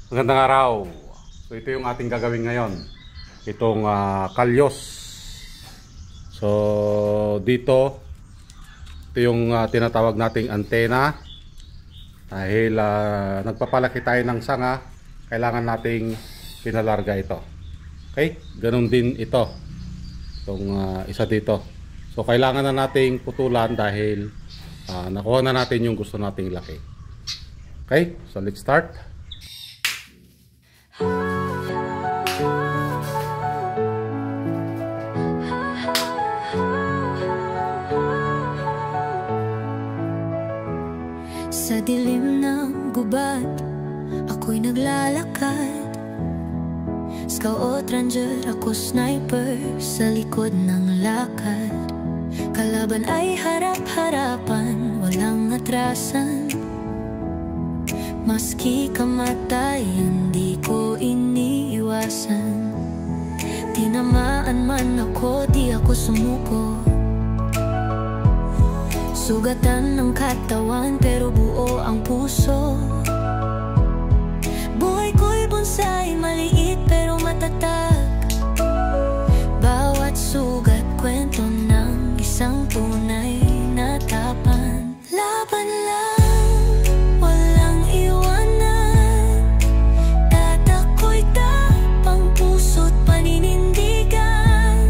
Magandang araw. So ito yung ating gagawin ngayon. Itong kalyos. So dito, ito yung tinatawag nating antena. Dahil nagpapalaki tayo ng sanga, kailangan nating pinalarga ito. Okay? Ganun din ito. Itong isa dito. So kailangan na nating putulan dahil nakuha na natin yung gusto nating laki. Okay? So let's start. Sa dilim ng gubat, ako'y naglalakad. Scout ranger, ako sniper, sa likod ng lakad. Kalaban ay harap-harapan, walang atrasan. Maski kamatay, hindi ko iniiwasan. Tinamaan man ako, di ako sumuko. Sugatan ng katawan, pero buo ang puso. Buhay ko'y bonsai, maliit pero matatag. Bawat sugat, kwento ng isang tunay na tapan. Laban lang, walang iwanan. Tatako'y tapang, puso't paninindigan.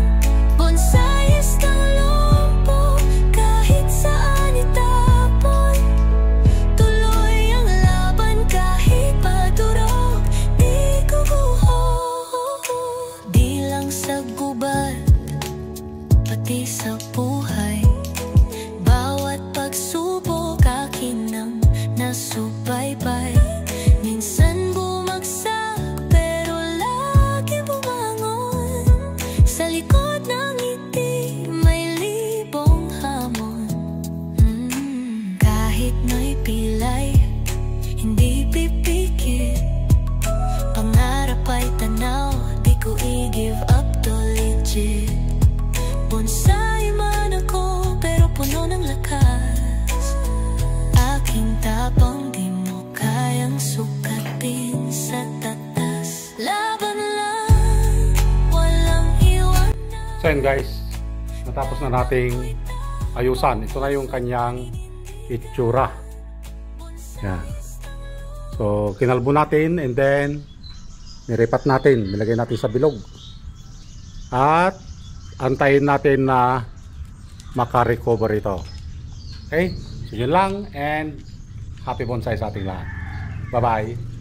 Bonsais ng lumpo, kahit saan itapon. Tuloy ang laban kahit padurog, di guguho. Di lang sa gubat, pati sa buhay. Bawat pagsubok akin ang nasubaybay. Minsan bumagsak pero lagi bumangon. Sa likod ng ngiti may libong hamon. Kahit na'y pilay, hindi pipikit. Pangarap ay tanaw, di ko i-give up to legit. Bonsai man ako, pero puno ng lakas. Aking tapang di mo kayang sukatin sa tatas. Laban lang, walang iwanan. So yun guys, natapos na nating ayusan. Ito na yung kanyang itsura. Yan. So kinalbo natin and then niripat natin, nilagay natin sa bilog. At antayin natin na makarecover ito. Okay? So yun lang and happy bonsai sa ating lahat. Bye bye.